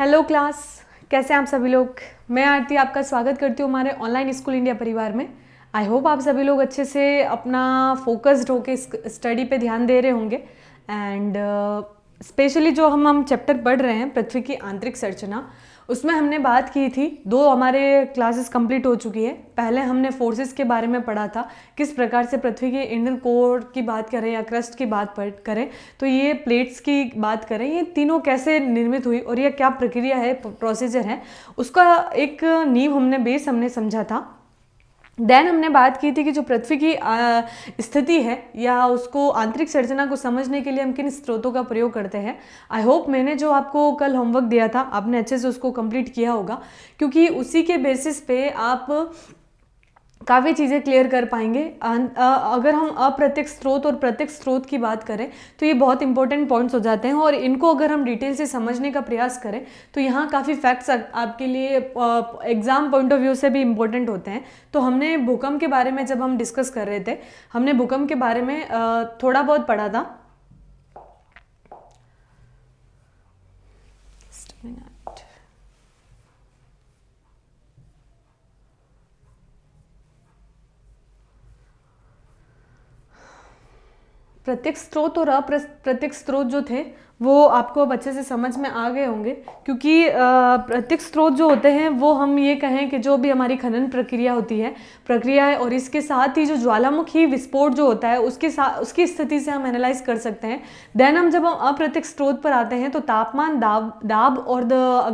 Hello class, कैसे हैं आप सभी लोग। मैं आरती आपका स्वागत करती हूँ हमारे ऑनलाइन स्कूल इंडिया परिवार में। आई होप आप सभी लोग अच्छे से अपना फोकस्ड होके स्टडी पे ध्यान दे रहे होंगे। एंड स्पेशली जो हम चैप्टर पढ़ रहे हैं पृथ्वी की आंतरिक संरचना, उसमें हमने बात की थी, दो हमारे क्लासेस कंप्लीट हो चुकी है। पहले हमने फोर्सेस के बारे में पढ़ा था, किस प्रकार से पृथ्वी के इंटरनल कोर की बात करें या क्रस्ट की बात करें तो ये प्लेट्स की बात करें, ये तीनों कैसे निर्मित हुई और ये क्या प्रक्रिया है, प्रोसीजर है, उसका एक नींव हमने बेस हमने समझा था। देन हमने बात की थी कि जो पृथ्वी की स्थिति है या उसको आंतरिक संरचना को समझने के लिए हम किन स्रोतों का प्रयोग करते हैं। आई होप मैंने जो आपको कल होमवर्क दिया था आपने अच्छे से उसको कंप्लीट किया होगा, क्योंकि उसी के बेसिस पे आप काफ़ी चीज़ें क्लियर कर पाएंगे। अगर हम अप्रत्यक्ष स्रोत और प्रत्यक्ष स्रोत की बात करें तो ये बहुत इंपॉर्टेंट पॉइंट्स हो जाते हैं, और इनको अगर हम डिटेल से समझने का प्रयास करें तो यहाँ काफ़ी फैक्ट्स आपके लिए एग्जाम पॉइंट ऑफ व्यू से भी इम्पोर्टेंट होते हैं। तो हमने भूकंप के बारे में जब हम डिस्कस कर रहे थे, हमने भूकंप के बारे में थोड़ा बहुत पढ़ा था। प्रत्यक्ष स्रोत और अप्रत्यक्ष स्रोत जो थे वो आपको अब अच्छे से समझ में आ गए होंगे, क्योंकि प्रत्यक्ष स्रोत जो होते हैं वो हम ये कहें कि जो भी हमारी खनन प्रक्रिया है और इसके साथ ही जो ज्वालामुखी विस्फोट जो होता है उसकी स्थिति से हम एनालाइज कर सकते हैं। देन हम जब हम अप्रत्यक्ष स्रोत पर आते हैं तो तापमान, दाब और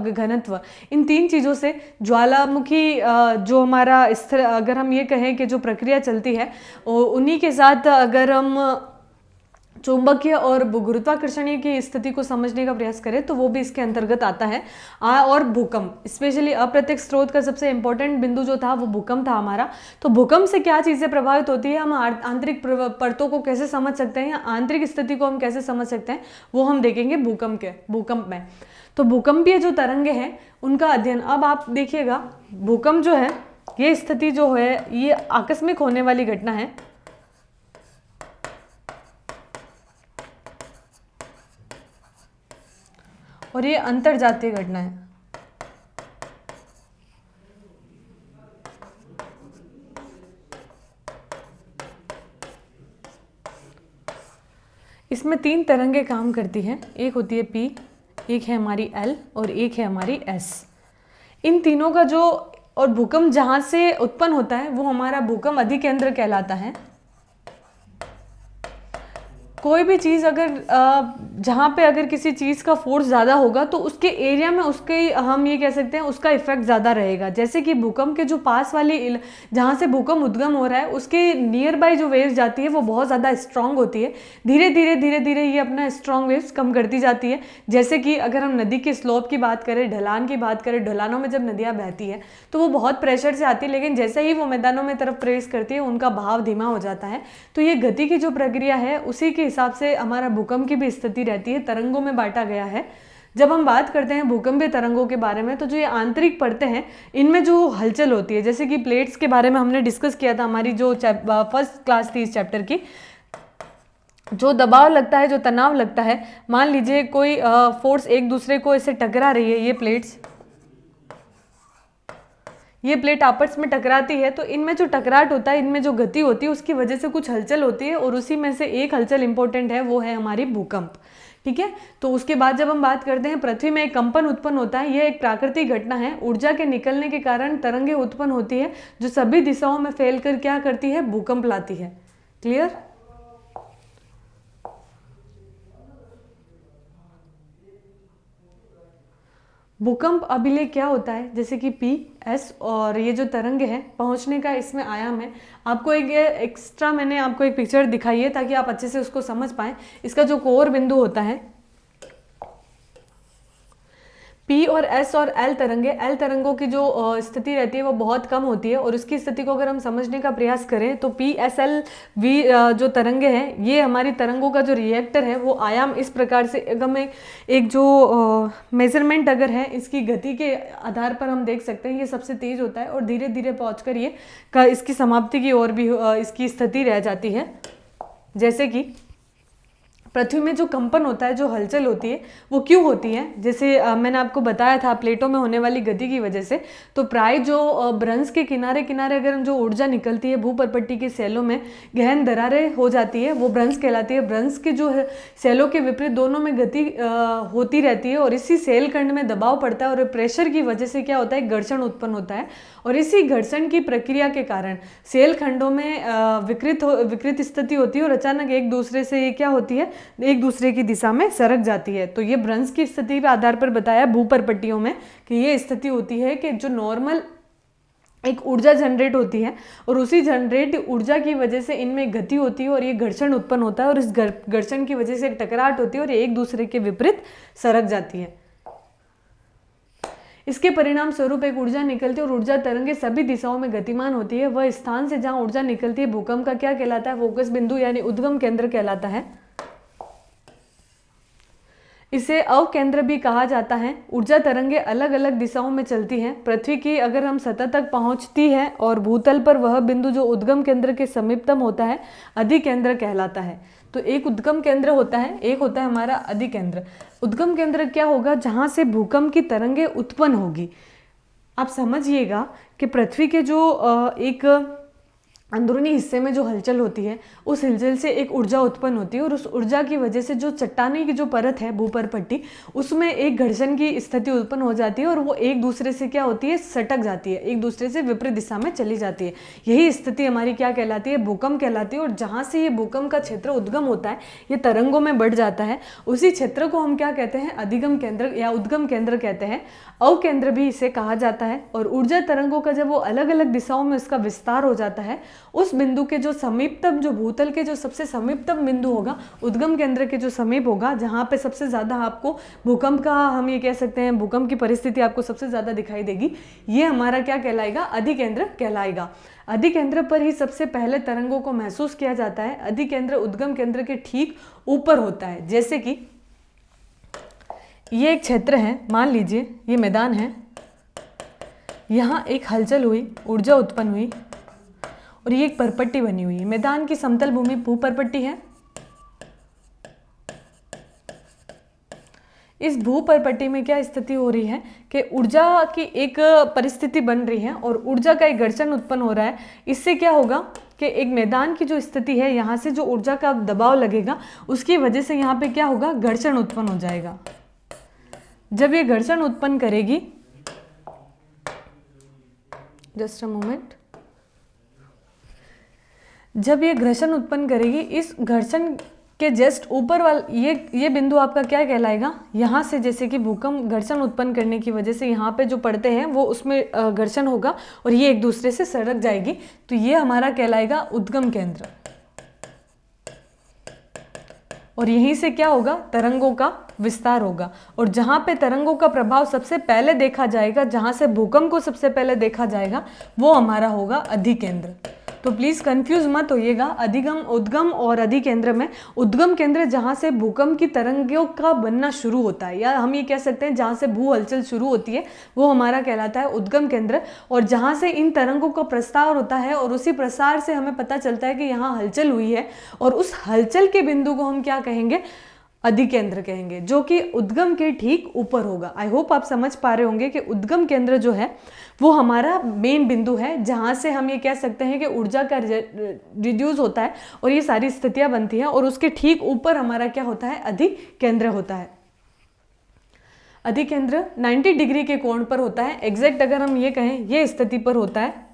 घनत्व, इन तीन चीज़ों से ज्वालामुखी जो हमारा अगर हम ये कहें कि जो प्रक्रिया चलती है उन्हीं के साथ अगर हम चुंबकीय और गुरुत्वाकर्षणीय की स्थिति को समझने का प्रयास करें तो वो भी इसके अंतर्गत आता है। और भूकंप, स्पेशली अप्रत्यक्ष स्रोत का सबसे इंपॉर्टेंट बिंदु जो था वो भूकंप था हमारा। तो भूकंप से क्या चीज़ें प्रभावित होती है, हम आंतरिक परतों को कैसे समझ सकते हैं या आंतरिक स्थिति को हम कैसे समझ सकते हैं, वो हम देखेंगे भूकंप में। तो भूकंपीय जो तरंगे हैं उनका अध्ययन, अब आप देखिएगा भूकंप जो है ये स्थिति जो है ये आकस्मिक होने वाली घटना है। और ये अंतर्जातीय घटना है। इसमें तीन तरंगे काम करती हैं, एक होती है P, एक है हमारी L और एक है हमारी S। इन तीनों का जो और भूकंप जहां से उत्पन्न होता है वो हमारा भूकंप अधिकेंद्र कहलाता है। कोई भी चीज़ अगर जहाँ पे अगर किसी चीज़ का फोर्स ज़्यादा होगा तो उसके एरिया में उसके हम ये कह सकते हैं उसका इफेक्ट ज़्यादा रहेगा। जैसे कि भूकंप के जो पास वाली जहाँ से भूकंप उद्गम हो रहा है उसके नियर बाय जो वेव्स जाती है वो बहुत ज़्यादा स्ट्रांग होती है। धीरे धीरे ये अपना स्ट्रांग वेव्स कम करती जाती है। जैसे कि अगर हम नदी के स्लोप की बात करें, ढलान की बात करें, ढलानों में जब नदियाँ बहती है तो वो बहुत प्रेशर से आती है, लेकिन जैसे ही वो मैदानों में तरफ प्रवेश करती है उनका बहाव धीमा हो जाता है। तो ये गति की जो प्रक्रिया है उसी के हिसाब से हमारा भूकंप की भी स्थिति रहती है, तरंगों में बांटा गया है। जब हम बात करते हैं भूकंपीय तरंगों के बारे में तो जो ये आंतरिक परतें हैं इनमें जो हलचल होती है, जैसे कि प्लेट्स के बारे में हमने डिस्कस किया था, हमारी जो फर्स्ट क्लास थी इस चैप्टर की, जो दबाव लगता है, जो तनाव लगता है, मान लीजिए कोई फोर्स एक दूसरे को ऐसे टकरा रही है, ये प्लेट आपस में टकराती है तो इनमें जो टकराट होता है, इनमें जो गति होती है उसकी वजह से कुछ हलचल होती है, और उसी में से एक हलचल इंपॉर्टेंट है, वो है हमारी भूकंप। ठीक है, तो उसके बाद जब हम बात करते हैं पृथ्वी में एक कंपन उत्पन्न होता है, यह एक प्राकृतिक घटना है। ऊर्जा के निकलने के कारण तरंगे उत्पन्न होती है जो सभी दिशाओं में फैलकर क्या करती है, भूकंप लाती है। क्लियर? भूकंप अभिलेय क्या होता है, जैसे कि P, S और ये जो तरंग है पहुंचने का इसमें आयाम है। आपको एक एक्स्ट्रा मैंने आपको एक पिक्चर दिखाई है ताकि आप अच्छे से उसको समझ पाएं। इसका जो कोर बिंदु होता है P और S और L तरंगों की जो स्थिति रहती है वो बहुत कम होती है, और उसकी स्थिति को अगर हम समझने का प्रयास करें तो PSLV जो तरंगे हैं, ये हमारी तरंगों का जो रिएक्टर है वो आयाम इस प्रकार से, अगर मैं एक जो मेजरमेंट अगर है इसकी गति के आधार पर हम देख सकते हैं, ये सबसे तेज होता है और धीरे धीरे पहुँच ये इसकी समाप्ति की ओर भी इसकी स्थिति रह जाती है। जैसे कि पृथ्वी में जो कंपन होता है, जो हलचल होती है, वो क्यों होती है? जैसे मैंने आपको बताया था प्लेटों में होने वाली गति की वजह से। तो प्राय जो भ्रंश के किनारे किनारे अगर जो ऊर्जा निकलती है भूपर्पट्टी के सेलों में गहन दरारें हो जाती है, वो भ्रंश कहलाती है। भ्रंश के जो है सेलों के विपरीत दोनों में गति होती रहती है और इसी सेल खंड में दबाव पड़ता है और प्रेशर की वजह से क्या होता है, घर्षण उत्पन्न होता है। और इसी घर्षण की प्रक्रिया के कारण सेल खंडों में विकृत स्थिति होती है और अचानक एक दूसरे से ये क्या होती है, एक दूसरे की दिशा में सरक जाती है। तो ये भ्रंश की स्थिति के आधार पर बताया भूपर्पट्टियों में कि ये स्थिति होती है कि जो नॉर्मल एक ऊर्जा जनरेट होती है और उसी जनरेट ऊर्जा की वजह से इनमें गति होती है और ये घर्षण उत्पन्न होता है और इस घर्षण की वजह से एक टकराहट होती है और ये एक दूसरे के विपरीत सरक जाती है। इसके परिणाम स्वरूप एक ऊर्जा निकलती है और ऊर्जा तरंगे सभी दिशाओं में गतिमान होती है। वह स्थान से जहां ऊर्जा निकलती है भूकंप का क्या कहलाता है, फोकस बिंदु यानी उद्गम केंद्र कहलाता है। इसे अवकेंद्र भी कहा जाता है। ऊर्जा तरंगे अलग अलग दिशाओं में चलती हैं। पृथ्वी की अगर हम सतह तक पहुंचती है और भूतल पर वह बिंदु जो उद्गम केंद्र के समीपतम होता है अधिकेंद्र कहलाता है। तो एक उद्गम केंद्र होता है, एक होता है हमारा अधिकेंद्र। उद्गम केंद्र क्या होगा, जहां से भूकंप की तरंगे उत्पन्न होगी। आप समझिएगा कि पृथ्वी के जो एक अंदरूनी हिस्से में जो हलचल होती है उस हलचल से एक ऊर्जा उत्पन्न होती है और उस ऊर्जा की वजह से जो चट्टानी की जो परत है भूपर्पट्टी, उसमें एक घर्षण की स्थिति उत्पन्न हो जाती है और वो एक दूसरे से क्या होती है, सटक जाती है, एक दूसरे से विपरीत दिशा में चली जाती है। यही स्थिति हमारी क्या कहलाती है, भूकंप कहलाती है। और जहाँ से ये भूकंप का क्षेत्र उद्गम होता है, ये तरंगों में बढ़ जाता है, उसी क्षेत्र को हम क्या कहते हैं, अधिगम केंद्र या उद्गम केंद्र कहते हैं। अवकेंद्र भी इसे कहा जाता है। और ऊर्जा तरंगों का जब वो अलग अलग दिशाओं में इसका विस्तार हो जाता है, उस बिंदु के जो समीपतम, जो भूतल के जो सबसे समीपतम बिंदु होगा, उद्गम केंद्र के जो समीप होगा, जहाँ पे सबसे ज़्यादा आपको भूकंप का, हम ये कह सकते हैं भूकंप की परिस्थिति आपको सबसे ज़्यादा दिखाई देगी, ये हमारा क्या कहलाएगा, अधिकेंद्र कहलाएगा। अधिकेंद्र पर ही सबसे पहले तरंगों को महसूस किया जाता है। अधिकेंद्र उद्गम केंद्र के ठीक ऊपर होता है। जैसे कि ये एक क्षेत्र है, मान लीजिए ये मैदान है, यहाँ एक हलचल हुई, ऊर्जा उत्पन्न हुई और ये एक परपट्टी बनी हुई है। मैदान की समतल भूमि भूपर्पट्टी है। इस भूपर्पट्टी में क्या स्थिति हो रही है कि ऊर्जा की एक परिस्थिति बन रही है और ऊर्जा का एक घर्षण उत्पन्न हो रहा है। इससे क्या होगा कि एक मैदान की जो स्थिति है, यहाँ से जो ऊर्जा का दबाव लगेगा उसकी वजह से यहाँ पे क्या होगा, घर्षण उत्पन्न हो जाएगा। जब ये घर्षण उत्पन्न करेगी, जस्ट अ मोमेंट, जब ये घर्षण उत्पन्न करेगी, इस घर्षण के जस्ट ऊपर वाला ये बिंदु आपका क्या कहलाएगा, यहाँ से जैसे कि भूकंप घर्षण उत्पन्न करने की वजह से यहाँ पे जो पड़ते हैं वो उसमें घर्षण होगा और ये एक दूसरे से सरक जाएगी। तो ये हमारा कहलाएगा उद्गम केंद्र। और यहीं से क्या होगा, तरंगों का विस्तार होगा। और जहाँ पे तरंगों का प्रभाव सबसे पहले देखा जाएगा, जहाँ से भूकंप को सबसे पहले देखा जाएगा, वो हमारा होगा अधिकेंद्र। तो प्लीज़ कंफ्यूज मत होइएगा। अधिगम, उद्गम और अधिकेंद्र में उद्गम केंद्र जहाँ से भूकंप की तरंगों का बनना शुरू होता है, या हम ये कह सकते हैं जहाँ से भू हलचल शुरू होती है, वो हमारा कहलाता है उद्गम केंद्र। और जहाँ से इन तरंगों का प्रसार होता है और उसी प्रसार से हमें पता चलता है कि यहाँ हलचल हुई है, और उस हलचल के बिंदु को हम क्या कहेंगे, अधिकेंद्र कहेंगे, जो कि उद्गम के ठीक ऊपर होगा। आई होप आप समझ पा रहे होंगे कि उद्गम केंद्र जो है वो हमारा मेन बिंदु है, जहाँ से हम ये कह सकते हैं कि ऊर्जा का रिड्यूस होता है और ये सारी स्थितियां बनती हैं। और उसके ठीक ऊपर हमारा क्या होता है, अधिकेंद्र होता है। अधिकेंद्र 90 डिग्री के कोण पर होता है। एग्जैक्ट अगर हम ये कहें, ये स्थिति पर होता है।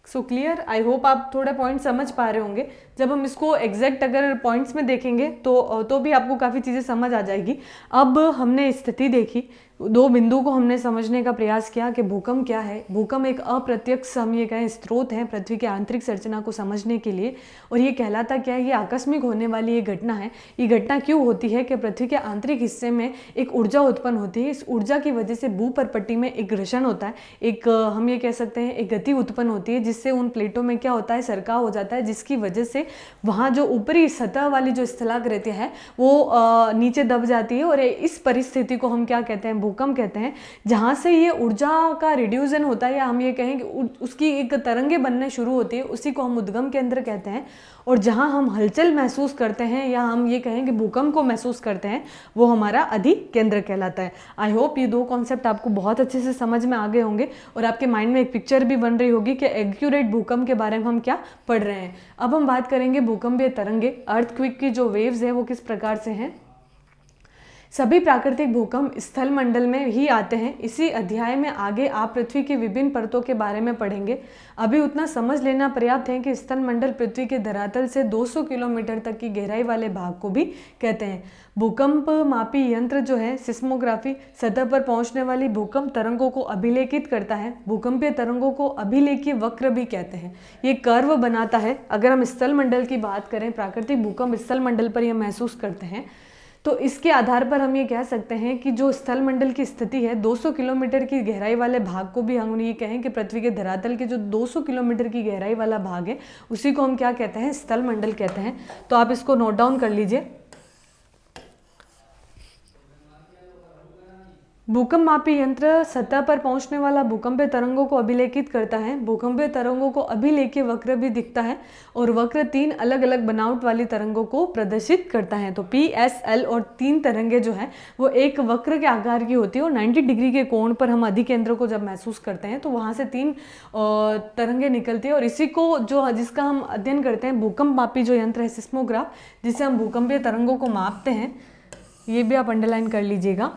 सो क्लियर, आई होप आप थोड़ा पॉइंट समझ पा रहे होंगे। जब हम इसको एग्जैक्ट अगर पॉइंट्स में देखेंगे तो भी आपको काफ़ी चीज़ें समझ आ जाएगी। अब हमने स्थिति देखी, दो बिंदु को हमने समझने का प्रयास किया कि भूकंप क्या है। भूकंप एक अप्रत्यक्ष, हम ये कहें, स्रोत है पृथ्वी की आंतरिक संरचना को समझने के लिए। और ये कहलाता क्या है, ये आकस्मिक होने वाली ये घटना है। ये घटना क्यों होती है कि पृथ्वी के आंतरिक हिस्से में एक ऊर्जा उत्पन्न होती है। इस ऊर्जा की वजह से भूपर्पट्टी में एक घर्षण होता है, एक हम ये कह सकते हैं एक गति उत्पन्न होती है, जिससे उन प्लेटों में क्या होता है, सरकाव हो जाता है, जिसकी वजह से वहाँ जो ऊपरी सतह वाली जो स्थलाकृति है वो नीचे दब जाती है। और इस परिस्थिति को हम क्या कहते हैं, भूकंप कहते हैं, जहाँ से ये ऊर्जा का रिड्यूसन होता है, या हम ये कहें कि उसकी एक तरंगे बनने शुरू होती है, उसी को हम उद्गम केंद्र कहते हैं। और जहाँ हम हलचल महसूस करते हैं, या हम ये कहें कि भूकंप को महसूस करते हैं, वो हमारा अधिकेंद्र कहलाता है। आई होप ये दो कॉन्सेप्ट आपको बहुत अच्छे से समझ में आ गए होंगे और आपके माइंड में एक पिक्चर भी बन रही होगी कि एक्यूरेट भूकंप के बारे में हम क्या पढ़ रहे हैं। अब हम बात करेंगे भूकंपीय तरंगे, अर्थक्वेक की जो वेव्स है वो किस प्रकार से हैं। सभी प्राकृतिक भूकंप स्थल मंडल में ही आते हैं। इसी अध्याय में आगे आप पृथ्वी की विभिन्न परतों के बारे में पढ़ेंगे। अभी उतना समझ लेना पर्याप्त है कि स्थल मंडल पृथ्वी के धरातल से 200 किलोमीटर तक की गहराई वाले भाग को भी कहते हैं। भूकंप मापी यंत्र जो है सिस्मोग्राफी, सतह पर पहुंचने वाली भूकंप तरंगों को अभिलेखित करता है। भूकंपीय तरंगों को अभिलेखीय वक्र भी कहते हैं। ये कर्व बनाता है। अगर हम स्थल मंडल की बात करें, प्राकृतिक भूकंप स्थल मंडल पर यह महसूस करते हैं, तो इसके आधार पर हम ये कह सकते हैं कि जो स्थल मंडल की स्थिति है, 200 किलोमीटर की गहराई वाले भाग को भी हम ये कहें कि पृथ्वी के धरातल के जो 200 किलोमीटर की गहराई वाला भाग है, उसी को हम क्या कहते हैं, स्थल मंडल कहते हैं। तो आप इसको नोट डाउन कर लीजिए। भूकंप मापी यंत्र सतह पर पहुंचने वाला भूकंपीय तरंगों को अभिलेखित करता है। भूकंपीय तरंगों को अभिलेखीय वक्र भी दिखता है और वक्र 3 अलग अलग बनावट वाली तरंगों को प्रदर्शित करता है। तो PSL और 3 तरंगे जो है वो एक वक्र के आकार की होती है और 90 डिग्री के कोण पर हम अधिकेंद्र को जब महसूस करते हैं तो वहाँ से 3 तरंगे निकलती है और इसी को जिसका हम अध्ययन करते हैं भूकंप मापी जो यंत्र है सिस्मोग्राफ, जिससे हम भूकंपीय तरंगों को मापते हैं। ये भी आप अंडरलाइन कर लीजिएगा।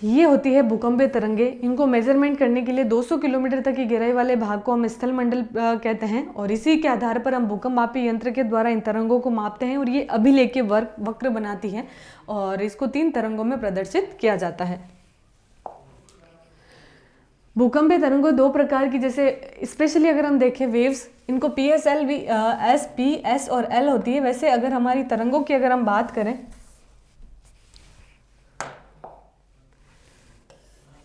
ये होती है भूकंपीय तरंगे। इनको मेजरमेंट करने के लिए 200 किलोमीटर तक की गहराई वाले भाग को हम स्थल मंडल कहते हैं और इसी के आधार पर हम भूकंप मापी यंत्र के द्वारा इन तरंगों को मापते हैं और ये अभिलेखीय वक्र बनाती है और इसको 3 तरंगों में प्रदर्शित किया जाता है। भूकंपीय तरंगों 2 प्रकार की, जैसे स्पेशली अगर हम देखें वेव्स, इनको PSL, S, P, S और L होती है। वैसे अगर हमारी तरंगों की अगर हम बात करें,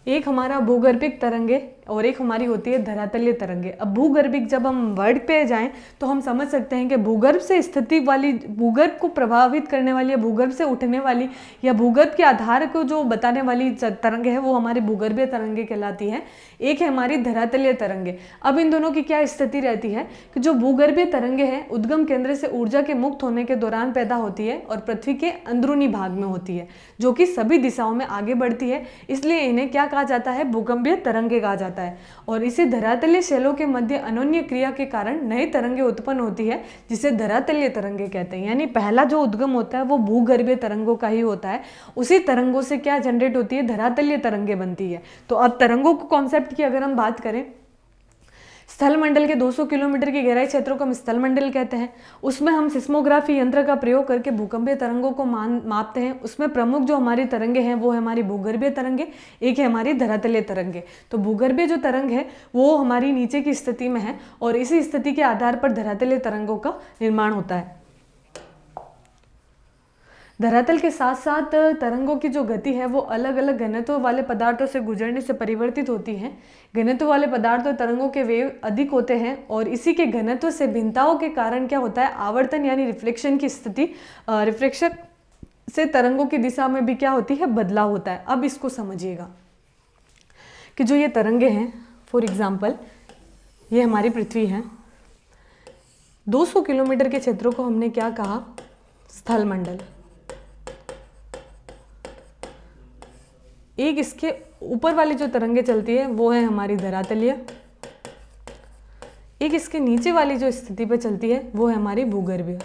एक हमारा भूगर्भिक तरंगे और एक हमारी होती है धरातलीय तरंगे। अब भूगर्भिक जब हम वर्ड पे जाएं तो हम समझ सकते हैं कि भूगर्भ से स्थिति वाली, भूगर्भ को प्रभावित करने वाली या भूगर्भ से उठने वाली या भूगर्भ के आधार को जो बताने वाली तरंगे है वो हमारी भूगर्भीय तरंगे कहलाती है। एक है हमारी धरातलीय तरंगे। अब इन दोनों की क्या स्थिति रहती है कि जो भूगर्भीय तरंगे हैं उद्गम केंद्र से ऊर्जा के मुक्त होने के दौरान पैदा होती है और पृथ्वी के अंदरूनी भाग में होती है, जो कि सभी दिशाओं में आगे बढ़ती है। इसलिए इन्हें क्या कहा जाता है, भूकंपीय तरंगे कहा जाता है। और इसी धरातलीय शैलों के मध्य अनोन्य क्रिया के कारण नई तरंगे उत्पन्न होती है, जिसे धरातलीय तरंगे कहते हैं। यानी पहला जो उद्गम होता है वो भूगर्भीय तरंगों का ही होता है। उसी तरंगों से क्या जनरेट होती है, धरातलीय तरंगे बनती है। तो अब तरंगों को कॉन्सेप्ट की अगर हम बात करें, स्थल मंडल के 200 किलोमीटर की गहराई क्षेत्रों को हम स्थल मंडल कहते हैं। उसमें हम सिस्मोग्राफी यंत्र का प्रयोग करके भूकंपीय तरंगों को मापते हैं। उसमें प्रमुख जो हमारी तरंगे हैं वो है हमारी भूगर्भीय तरंगे, एक है हमारी धरातलीय तरंगे। तो भूगर्भीय जो तरंग है वो हमारी नीचे की स्थिति में है और इसी स्थिति के आधार पर धरातलीय तरंगों का निर्माण होता है। धरातल के साथ साथ तरंगों की जो गति है वो अलग अलग घनत्व वाले पदार्थों से गुजरने से परिवर्तित होती है। घनत्व वाले पदार्थों तरंगों के वेग अधिक होते हैं और इसी के घनत्व से भिन्नताओं के कारण क्या होता है, आवर्तन यानी रिफ्लेक्शन की स्थिति, रिफ्लेक्शन से तरंगों की दिशा में भी क्या होती है, बदलाव होता है। अब इसको समझिएगा कि जो ये तरंगे हैं, फॉर एग्जाम्पल ये हमारी पृथ्वी है, 200 किलोमीटर के क्षेत्रों को हमने क्या कहा, स्थल मंडल। एक इसके ऊपर वाली जो तरंगे चलती है वो है हमारी धरातलीय, एक इसके नीचे वाली जो स्थिति पे चलती है वो है हमारी भूगर्भीय।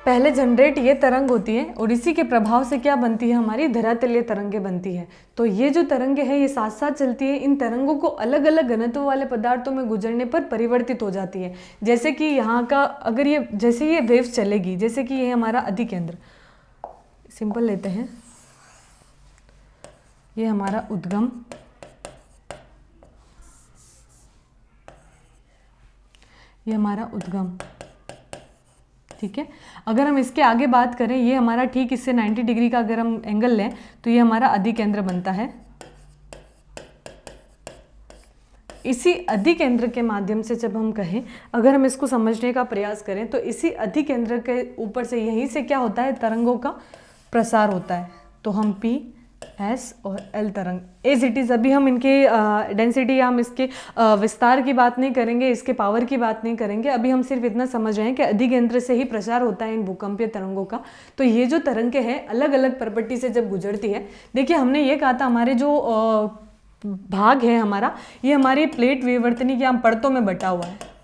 पहले जनरेट ये तरंग होती है और इसी के प्रभाव से क्या बनती है, हमारी धरातलीय तरंगे बनती है। तो ये जो तरंगे हैं ये साथ साथ चलती है। इन तरंगों को अलग अलग घनत्व वाले पदार्थों में गुजरने पर परिवर्तित हो जाती है। जैसे कि यहाँ का अगर ये, जैसे ये वेव्स चलेगी, जैसे कि ये हमारा अधिकेंद्र, सिंपल लेते हैं, ये हमारा उद्गम, ये हमारा उद्गम, ठीक है। अगर हम इसके आगे बात करें, ये हमारा ठीक इससे 90 डिग्री का अगर हम एंगल लें तो ये हमारा अधिकेंद्र बनता है। इसी अधिकेंद्र के माध्यम से जब हम कहें, अगर हम इसको समझने का प्रयास करें तो इसी अधिकेंद्र के ऊपर से यहीं से क्या होता है, तरंगों का प्रसार होता है। तो हम P, S और L तरंग एज इट इज़, अभी हम इनके डेंसिटी या हम इसके विस्तार की बात नहीं करेंगे, इसके पावर की बात नहीं करेंगे। अभी हम सिर्फ इतना समझ रहे हैं कि अधिकेंद्र से ही प्रसार होता है इन भूकंपीय तरंगों का। तो ये जो तरंगें हैं अलग अलग प्रॉपर्टी से जब गुजरती है, देखिए हमने ये कहा था हमारे जो भाग है हमारा, ये हमारी प्लेट विवर्तनिक या परतों में बटा हुआ है।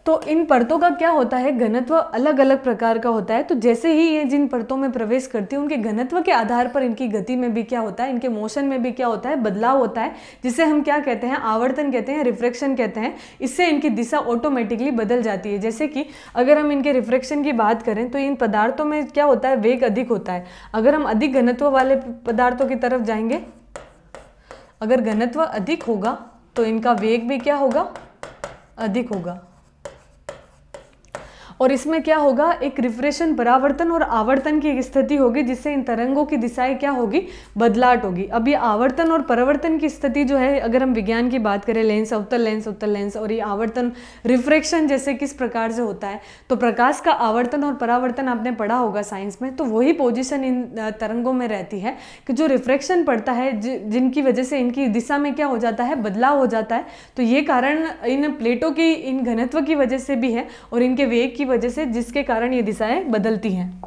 तो इन परतों का क्या होता है, घनत्व अलग अलग प्रकार का होता है। तो जैसे ही ये जिन परतों में प्रवेश करती है उनके घनत्व के आधार पर इनकी गति में भी क्या होता है, इनके मोशन में भी क्या होता है, बदलाव होता है, जिसे हम क्या कहते हैं, आवर्तन कहते हैं, रिफ्रैक्शन कहते हैं। इससे इनकी दिशा ऑटोमेटिकली बदल जाती है। जैसे कि अगर हम इनके रिफ्रैक्शन की बात करें तो इन पदार्थों में क्या होता है, वेग अधिक होता है। अगर हम अधिक घनत्व वाले पदार्थों की तरफ जाएंगे, अगर घनत्व अधिक होगा तो इनका वेग भी क्या होगा, अधिक होगा। और इसमें क्या होगा, एक रिफ्रेक्शन, परावर्तन और आवर्तन की एक स्थिति होगी, जिससे इन तरंगों की दिशाएं क्या होगी, बदलाव होगी। अब ये आवर्तन और परावर्तन की स्थिति जो है, अगर हम विज्ञान की बात करें, लेंस, अवतल लेंस और ये आवर्तन, रिफ्रैक्शन जैसे किस प्रकार से होता है, तो प्रकाश का आवर्तन और परावर्तन आपने पढ़ा होगा साइंस में। तो वही पोजिशन इन तरंगों में रहती है कि जो रिफ्रैक्शन पड़ता है, जिनकी वजह से इनकी दिशा में क्या हो जाता है, बदलाव हो जाता है। तो ये कारण इन प्लेटों की इन घनत्व की वजह से भी है और इनके वेग की वजह से, जिसके कारण ये दिशाएं बदलती हैं।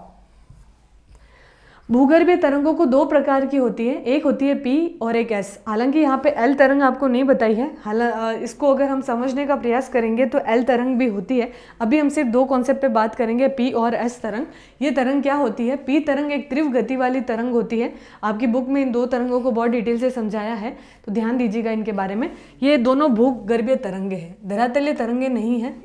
भूगर्भीय तरंगों को दो प्रकार की होती है, एक होती है P और एक S। हालांकि यहाँ पे L तरंग आपको नहीं बताई है, इसको अगर हम समझने का प्रयास करेंगे तो L तरंग भी होती है। अभी हम सिर्फ दो कॉन्सेप्ट पे बात करेंगे, P और S तरंग। ये तरंग क्या होती है, P तरंग एक तीव्र गति वाली तरंग होती है। आपकी बुक में इन दो तरंगों को बहुत डिटेल से समझाया है, तो ध्यान दीजिएगा इनके बारे में। ये दोनों भूगर्भीय तरंगे हैं, धरातलीय तरंगे नहीं है।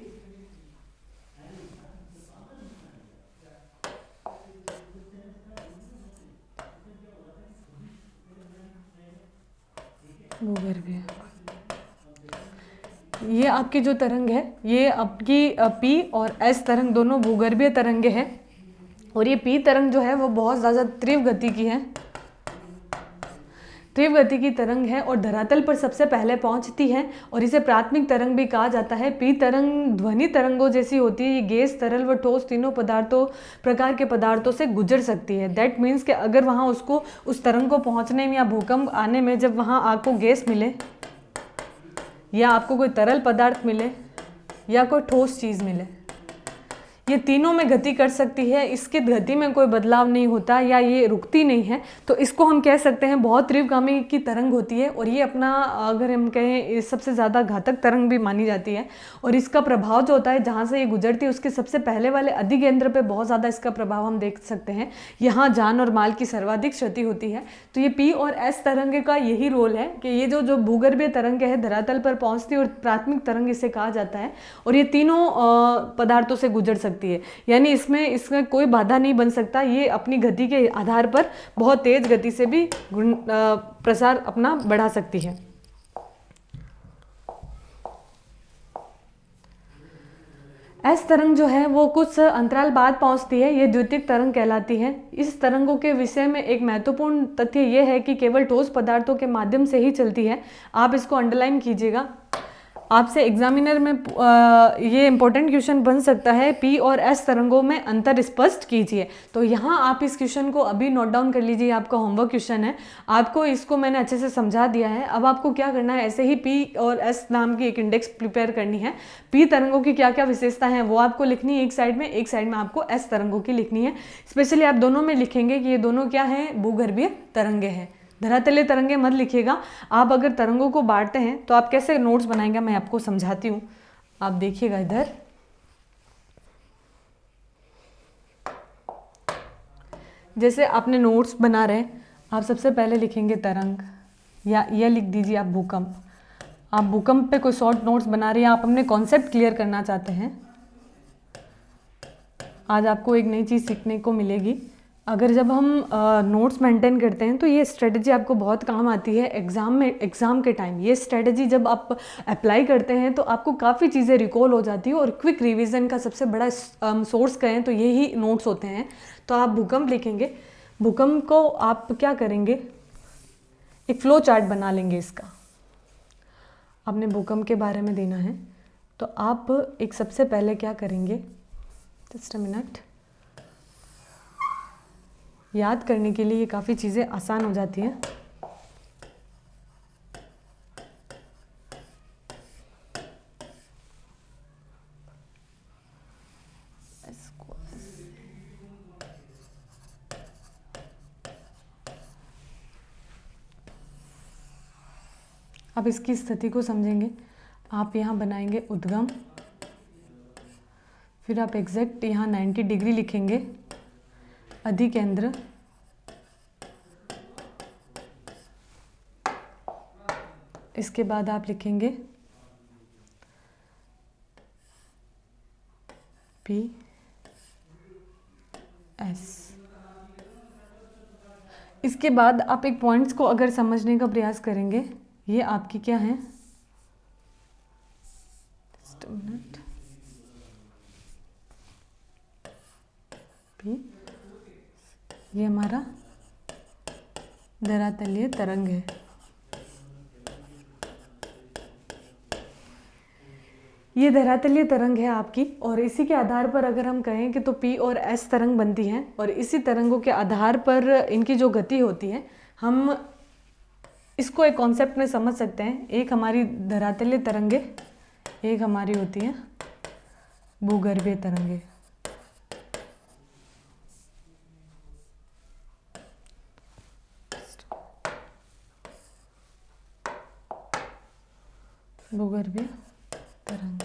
भूगर्भीय, ये आपकी जो तरंग है, ये आपकी P और S तरंग दोनों भूगर्भीय तरंगे हैं। और ये P तरंग जो है वो बहुत ज़्यादा तीव्र गति की है, तीव्र गति की तरंग है और धरातल पर सबसे पहले पहुंचती है और इसे प्राथमिक तरंग भी कहा जाता है। P तरंग ध्वनि तरंगों जैसी होती है, ये गैस, तरल व ठोस तीनों प्रकार के पदार्थों से गुजर सकती है। दैट मीन्स कि अगर वहाँ उसको, उस तरंग को पहुँचने में या भूकंप आने में, जब वहाँ आपको गैस मिले या आपको कोई तरल पदार्थ मिले या कोई ठोस चीज़ मिले, ये तीनों में गति कर सकती है। इसकी गति में कोई बदलाव नहीं होता या ये रुकती नहीं है, तो इसको हम कह सकते हैं बहुत तीव्रगामी की तरंग होती है। और ये अपना, अगर हम कहें, सबसे ज़्यादा घातक तरंग भी मानी जाती है। और इसका प्रभाव जो होता है, जहाँ से ये गुजरती है उसके सबसे पहले वाले अधिकेंद्र पे बहुत ज़्यादा इसका प्रभाव हम देख सकते हैं। यहाँ जान और माल की सर्वाधिक क्षति होती है। तो ये P और S तरंगे का यही रोल है कि ये जो भूगर्भीय तरंगे है धरातल पर पहुँचती है और प्राथमिक तरंग इसे कहा जाता है। और ये तीनों पदार्थों से गुजर सकती है, यानी इसमें कोई बाधा नहीं बन सकता। ये अपनी गति के आधार पर बहुत तेज गति से भी प्रसार अपना बढ़ा सकती है। एस तरंग जो है वो कुछ अंतराल बाद पहुंचती है, ये द्वितीयक तरंग कहलाती है। इस तरंगों के विषय में एक महत्वपूर्ण तथ्य ये है कि केवल ठोस पदार्थों के माध्यम से ही चलती है। आप इसको अंडरलाइन कीजिएगा, आपसे एग्जामिनर में ये इंपॉर्टेंट क्वेश्चन बन सकता है, P और S तरंगों में अंतर स्पष्ट कीजिए। तो यहाँ आप इस क्वेश्चन को अभी नोट डाउन कर लीजिए, आपका होमवर्क क्वेश्चन है। आपको इसको मैंने अच्छे से समझा दिया है। अब आपको क्या करना है, ऐसे ही P और S नाम की एक इंडेक्स प्रिपेयर करनी है। P तरंगों की क्या क्या विशेषता हैं वो आपको लिखनी है एक साइड में आपको S तरंगों की लिखनी है। स्पेशली आप दोनों में लिखेंगे कि ये दोनों क्या हैं, भूगर्भीय तरंगे हैं। धरातलीय तरंगे मत लिखिएगा। आप अगर तरंगों को बांटते हैं तो आप कैसे नोट्स बनाएंगे, मैं आपको समझाती हूँ। आप देखिएगा इधर, जैसे आपने नोट्स बना रहे, आप सबसे पहले लिखेंगे तरंग, या यह लिख दीजिए आप भूकंप। आप भूकंप पे कोई शॉर्ट नोट्स बना रहे हैं, आप अपने कॉन्सेप्ट क्लियर करना चाहते हैं। आज आपको एक नई चीज़ सीखने को मिलेगी। अगर जब हम नोट्स मेंटेन करते हैं तो ये स्ट्रेटजी आपको बहुत काम आती है एग्ज़ाम के टाइम। ये स्ट्रेटजी जब आप अप्लाई करते हैं तो आपको काफ़ी चीज़ें रिकॉल हो जाती है और क्विक रिवीजन का सबसे बड़ा सोर्स कहें तो यही नोट्स होते हैं। तो आप भूकंप लिखेंगे, भूकंप को आप क्या करेंगे, एक फ्लो चार्ट बना लेंगे इसका। आपने भूकंप के बारे में देना है, तो आप एक सबसे पहले क्या करेंगे, जस्ट अ मिनट, याद करने के लिए ये काफ़ी चीज़ें आसान हो जाती हैं। अब इसकी स्थिति को समझेंगे। आप यहाँ बनाएंगे उद्गम, फिर आप एग्जैक्ट यहाँ 90 डिग्री लिखेंगे, अधिकेंद्र, इसके बाद आप लिखेंगे पी एस। इसके बाद आप एक पॉइंट्स को अगर समझने का प्रयास करेंगे, ये आपकी क्या है, जस्ट अ मिनट, पी, ये हमारा धरातलीय तरंग है। ये धरातलीय तरंग है आपकी, और इसी के आधार पर अगर हम कहें कि तो पी और एस तरंग बनती हैं, और इसी तरंगों के आधार पर इनकी जो गति होती है, हम इसको एक कॉन्सेप्ट में समझ सकते हैं। एक हमारी धरातलीय तरंगे, एक हमारी होती है भूगर्भीय तरंगे। भूगर्भीय तरंग,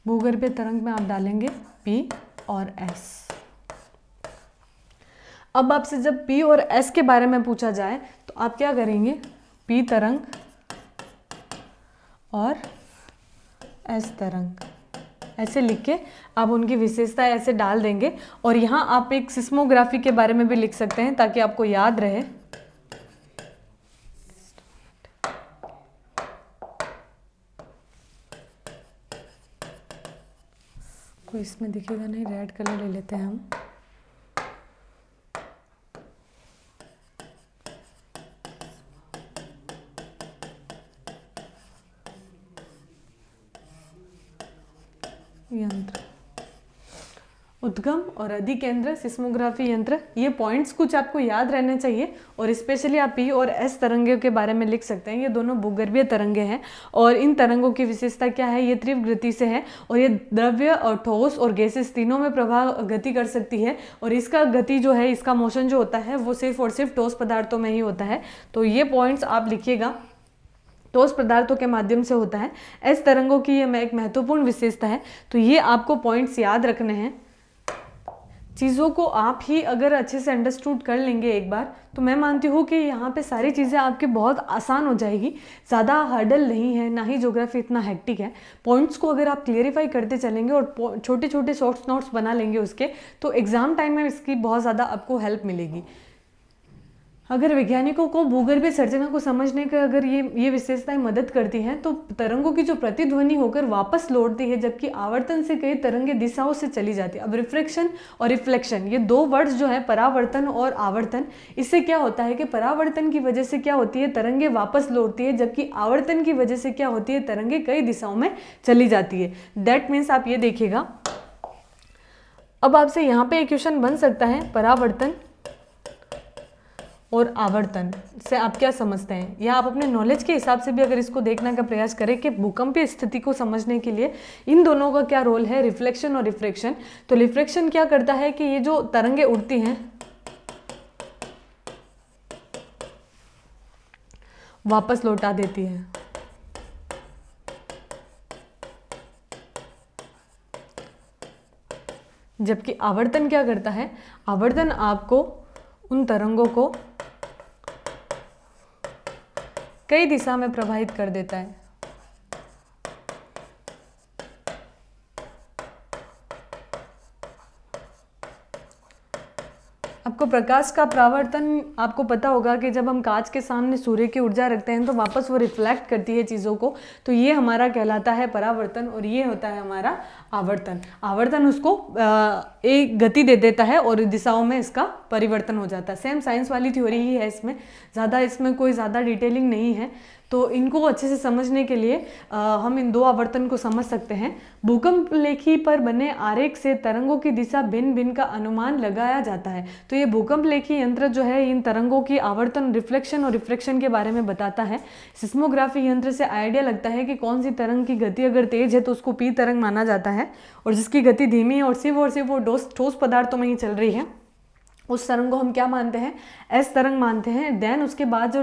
भूगर्भीय तरंग में आप डालेंगे पी और एस। अब आपसे जब पी और एस के बारे में पूछा जाए तो आप क्या करेंगे, पी तरंग और एस तरंग ऐसे लिख के आप उनकी विशेषता ऐसे डाल देंगे। और यहाँ आप एक सिस्मोग्राफी के बारे में भी लिख सकते हैं ताकि आपको याद रहे। कोई इसमें दिखेगा नहीं, रेड कलर ले लेते हैं हम। यंत्र, उद्गम और अधिकेंद्र सिस्मोग्राफी यंत्र, ये पॉइंट्स कुछ आपको याद रहने चाहिए। और स्पेशली आप पी और एस तरंगों के बारे में लिख सकते हैं। ये दोनों भूगर्भीय तरंगे हैं, और इन तरंगों की विशेषता क्या है, ये तीव्र गति से है, और ये द्रव्य और ठोस और गैसेस तीनों में प्रभाव गति कर सकती है। और इसका गति जो है, इसका मोशन जो होता है वो सिर्फ और सिर्फ ठोस पदार्थों में ही होता है। तो ये पॉइंट्स आप लिखिएगा, ठोस पदार्थों के माध्यम से होता है। एस तरंगों की ये एक महत्वपूर्ण विशेषता है। तो ये आपको पॉइंट्स याद रखने हैं। चीज़ों को आप ही अगर अच्छे से अंडरस्टूड कर लेंगे एक बार, तो मैं मानती हूँ कि यहाँ पे सारी चीज़ें आपके बहुत आसान हो जाएगी। ज़्यादा हर्डल नहीं है, ना ही ज्योग्राफी इतना हेक्टिक है। पॉइंट्स को अगर आप क्लियरिफाई करते चलेंगे और छोटे छोटे शॉर्ट्स नोट्स बना लेंगे उसके, तो एग्ज़ाम टाइम में इसकी बहुत ज़्यादा आपको हेल्प मिलेगी। अगर वैज्ञानिकों को भूगर्भीय संरचना को समझने के अगर ये विशेषताएं मदद करती हैं, तो तरंगों की जो प्रतिध्वनि होकर वापस लौटती है, जबकि आवर्तन से कई तरंगे दिशाओं से चली जाती है। अब रिफ्रैक्शन और रिफ्लेक्शन, ये दो वर्ड्स जो है, परावर्तन और आवर्तन, इससे क्या होता है कि परावर्तन की वजह से क्या होती है, तरंगे वापस लौटती है, जबकि आवर्तन की वजह से क्या होती है, तरंगे कई दिशाओं में चली जाती है। दैट मीन्स आप ये देखिएगा, अब आपसे यहाँ पे एक क्वेश्चन बन सकता है, परावर्तन और आवर्तन से आप क्या समझते हैं, या आप अपने नॉलेज के हिसाब से भी अगर इसको देखने का प्रयास करें कि भूकंपीय स्थिति को समझने के लिए इन दोनों का क्या रोल है, रिफ्लेक्शन और रिफ्रैक्शन। तो रिफ्रैक्शन क्या करता है कि ये जो तरंगे उड़ती हैं वापस लौटा देती है, जबकि आवर्तन क्या करता है, आवर्तन आपको उन तरंगों को कई दिशा में प्रवाहित कर देता है। आपको प्रकाश का परावर्तन आपको पता होगा कि जब हम कांच के सामने सूर्य की ऊर्जा रखते हैं तो वापस वो रिफ्लेक्ट करती है चीज़ों को, तो ये हमारा कहलाता है परावर्तन, और ये होता है हमारा आवर्तन। आवर्तन उसको एक गति दे देता है और दिशाओं में इसका परिवर्तन हो जाता है। सेम साइंस वाली थ्योरी ही है, इसमें ज़्यादा इसमें कोई ज़्यादा डिटेलिंग नहीं है। तो इनको अच्छे से समझने के लिए हम इन 2 आवर्तन को समझ सकते हैं। भूकंप लेखी पर बने आरेख से तरंगों की दिशा भिन्न भिन्न का अनुमान लगाया जाता है। तो ये भूकंप लेखी यंत्र जो है इन तरंगों की आवर्तन, रिफ्लेक्शन और रिफ्रैक्शन के बारे में बताता है। सिस्मोग्राफी यंत्र से आइडिया लगता है कि कौन सी तरंग की गति अगर तेज है तो उसको पी तरंग माना जाता है, और जिसकी गति धीमी है और सिर्फ वो ठोस पदार्थों में ही चल रही है उस तरंग को हम क्या मानते हैं, एस तरंग मानते हैं। देन उसके बाद जो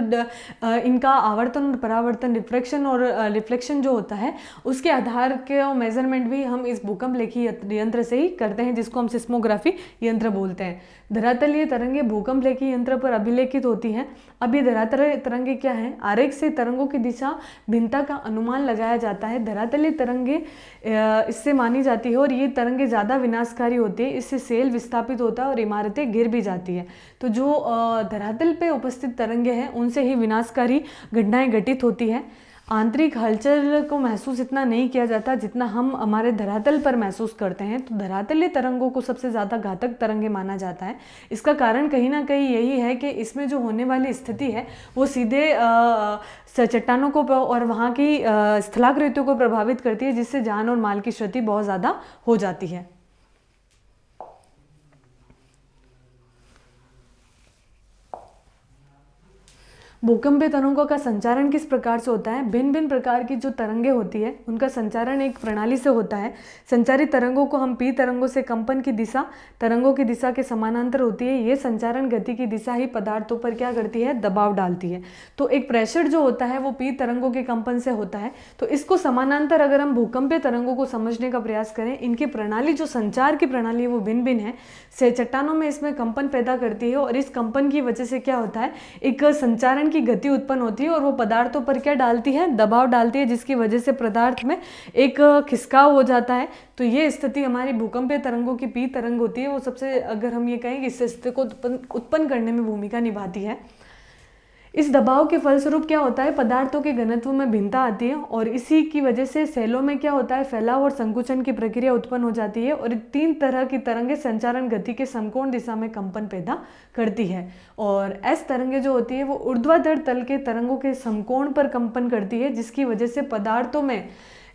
इनका आवर्तन और परावर्तन, रिफ्रैक्शन और रिफ्लेक्शन जो होता है उसके आधार के मेजरमेंट भी हम इस भूकंप लेखी यंत्र से ही करते हैं, जिसको हम सिस्मोग्राफी यंत्र बोलते हैं। धरातलीय तरंगे भूकंप लेखी यंत्र पर अभिलेखित होती हैं। अब ये धरातलीय तरंगे क्या है, आरेख से तरंगों की दिशा भिन्नता का अनुमान लगाया जाता है। धरातलीय तरंगे इससे मानी जाती है और ये तरंगे ज़्यादा विनाशकारी होती है, इससे सेल विस्थापित होता है और इमारतें गिर भी जाती है। तो जो धरातल पे उपस्थित तरंगे हैं उनसे ही विनाशकारी घटनाएं घटित होती है। आंतरिक हलचल को महसूस इतना नहीं किया जाता जितना हम हमारे धरातल पर महसूस करते हैं। तो धरातलीय तरंगों को सबसे ज़्यादा घातक तरंगे माना जाता है। इसका कारण कहीं ना कहीं यही है कि इसमें जो होने वाली स्थिति है वो सीधे चट्टानों को और वहाँ की स्थलाकृतियों को प्रभावित करती है, जिससे जान और माल की क्षति बहुत ज़्यादा हो जाती है। भूकंपीय तरंगों का संचारण किस प्रकार से होता है? भिन्न भिन्न प्रकार की जो तरंगे होती है उनका संचारण एक प्रणाली से होता है। संचारित तरंगों को हम पी तरंगों से कंपन की दिशा तरंगों की दिशा के समानांतर होती है। ये संचारण गति की दिशा ही पदार्थों पर क्या करती है, दबाव डालती है। तो एक प्रेशर जो होता है वो पी तरंगों के कंपन से होता है। तो इसको समानांतर अगर हम भूकंपीय तरंगों को समझने का प्रयास करें, इनकी प्रणाली जो संचार की प्रणाली है वो भिन्न भिन्न है। से चट्टानों में इसमें कंपन पैदा करती है और इस कंपन की वजह से क्या होता है, एक संचारण की गति उत्पन्न होती है और वो पदार्थों पर क्या डालती है, दबाव डालती है, जिसकी वजह से पदार्थ में एक खिसकाव हो जाता है। तो ये स्थिति हमारी भूकंपीय तरंगों की पी तरंग होती है, वो सबसे अगर हम ये कहें कि इस स्थिति को उत्पन्न करने में भूमिका निभाती है। इस दबाव के फलस्वरूप क्या होता है, पदार्थों के घनत्व में भिन्नता आती है और इसी की वजह से सेलों में क्या होता है, फैलाव और संकुचन की प्रक्रिया उत्पन्न हो जाती है और 3 तरह की तरंगे संचारण गति के समकोण दिशा में कंपन पैदा करती है। और एस तरंगे जो होती है वो ऊर्ध्वाधर तल के तरंगों के समकोण पर कंपन करती है, जिसकी वजह से पदार्थों में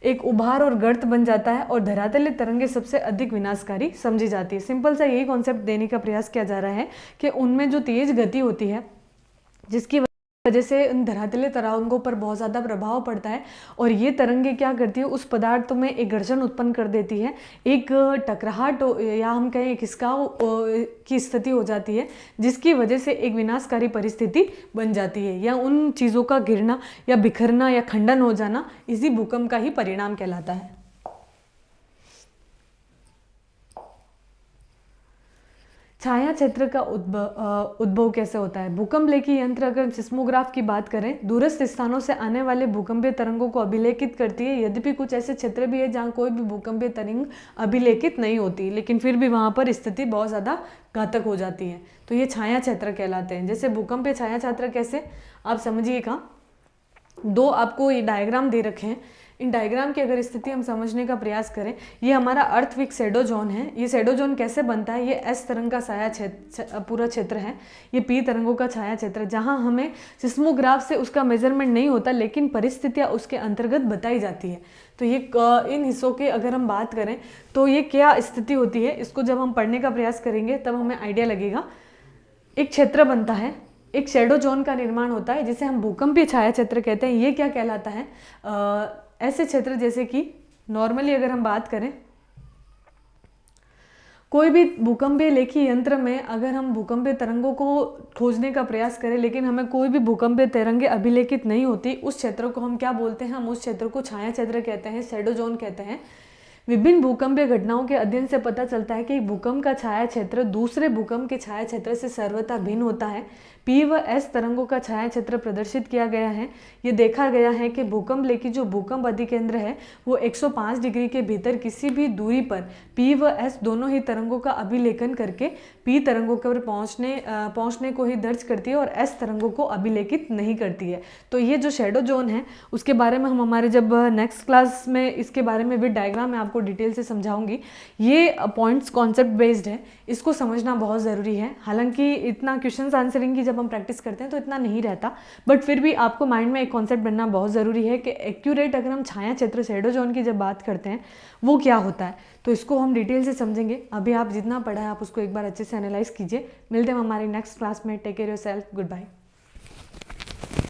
एक उभार और गर्त बन जाता है और धरातलीय तरंगे सबसे अधिक विनाशकारी समझी जाती है। सिंपल सा यही कॉन्सेप्ट देने का प्रयास किया जा रहा है कि उनमें जो तेज गति होती है जिसकी वजह से इन धरातलीय तरंगों पर बहुत ज़्यादा प्रभाव पड़ता है और ये तरंगे क्या करती है, उस पदार्थ में एक घर्षण उत्पन्न कर देती है, एक टकराहट या हम कहें एक खिसकाव की स्थिति हो जाती है, जिसकी वजह से एक विनाशकारी परिस्थिति बन जाती है या उन चीज़ों का गिरना या बिखरना या खंडन हो जाना इसी भूकंप का ही परिणाम कहलाता है। छाया क्षेत्र का उद्भव कैसे होता है? भूकंप लेखी यंत्र अगर सिस्मोग्राफ की बात करें, दूरस्थ स्थानों से आने वाले भूकंपीय तरंगों को अभिलेखित करती है। यद्यपि कुछ ऐसे क्षेत्र भी है जहां कोई भी भूकंपीय तरंग अभिलेखित नहीं होती, लेकिन फिर भी वहां पर स्थिति बहुत ज़्यादा घातक हो जाती है। तो ये छाया क्षेत्र कहलाते हैं। जैसे भूकंपीय छाया क्षेत्र कैसे, आप समझिएगा। 2 आपको ये डायग्राम दे रखे हैं। इन डायग्राम की अगर स्थिति हम समझने का प्रयास करें, ये हमारा अर्थक्वेक शैडो जोन है। ये शैडो जोन कैसे बनता है, ये एस तरंग का छाया क्षेत्र पूरा क्षेत्र है, ये पी तरंगों का छाया क्षेत्र, जहां हमें सिस्मोग्राफ से उसका मेजरमेंट नहीं होता लेकिन परिस्थितियां उसके अंतर्गत बताई जाती है। तो ये इन हिस्सों की अगर हम बात करें तो ये क्या स्थिति होती है, इसको जब हम पढ़ने का प्रयास करेंगे तब हमें आइडिया लगेगा। एक क्षेत्र बनता है, एक शैडो जोन का निर्माण होता है जिसे हम भूकंपीय छाया क्षेत्र कहते हैं। ये क्या कहलाता है, ऐसे क्षेत्र जैसे कि नॉर्मली अगर हम बात करें, कोई भी भूकंपीय लेखी यंत्र में अगर हम भूकंपीय तरंगों को खोजने का प्रयास करें लेकिन हमें कोई भी भूकंपीय तरंगे अभिलेखित नहीं होती, उस क्षेत्र को हम क्या बोलते हैं, हम उस क्षेत्र को छाया क्षेत्र कहते हैं, शैडो जोन कहते हैं। विभिन्न भूकंपीय घटनाओं के अध्ययन से पता चलता है कि भूकंप का छाया क्षेत्र दूसरे भूकंप के छाया क्षेत्र से सर्वथा भिन्न होता है। पी व एस तरंगों का छाया क्षेत्र प्रदर्शित किया गया है। ये देखा गया है कि भूकंप लेखी जो भूकंप अधिकेंद्र है वो 105 डिग्री के भीतर किसी भी दूरी पर पी व एस दोनों ही तरंगों का अभिलेखन करके पी तरंगों पर पहुंचने को ही दर्ज करती है और एस तरंगों को अभिलेखित नहीं करती है। तो ये जो शैडो जोन है उसके बारे में हम हमारे जब नेक्स्ट क्लास में इसके बारे में विद डायग्राम में आपको आपको डिटेल से समझाऊंगी। ये पॉइंट्स कॉन्सेप्ट बेस्ड है, इसको समझना बहुत ज़रूरी है। हालांकि इतना क्वेश्चंस आंसरिंग की जब हम प्रैक्टिस करते हैं तो इतना नहीं रहता, बट फिर भी आपको माइंड में एक कॉन्सेप्ट बनना बहुत ज़रूरी है कि एक्यूरेट अगर हम छाया चित्र शैडो जोन की जब बात करते हैं वो क्या होता है, तो इसको हम डिटेल से समझेंगे। अभी आप जितना पढ़ा है आप उसको एक बार अच्छे से एनालाइज कीजिए। मिलते हैं हमारे नेक्स्ट क्लास में। Take care yourself, good bye.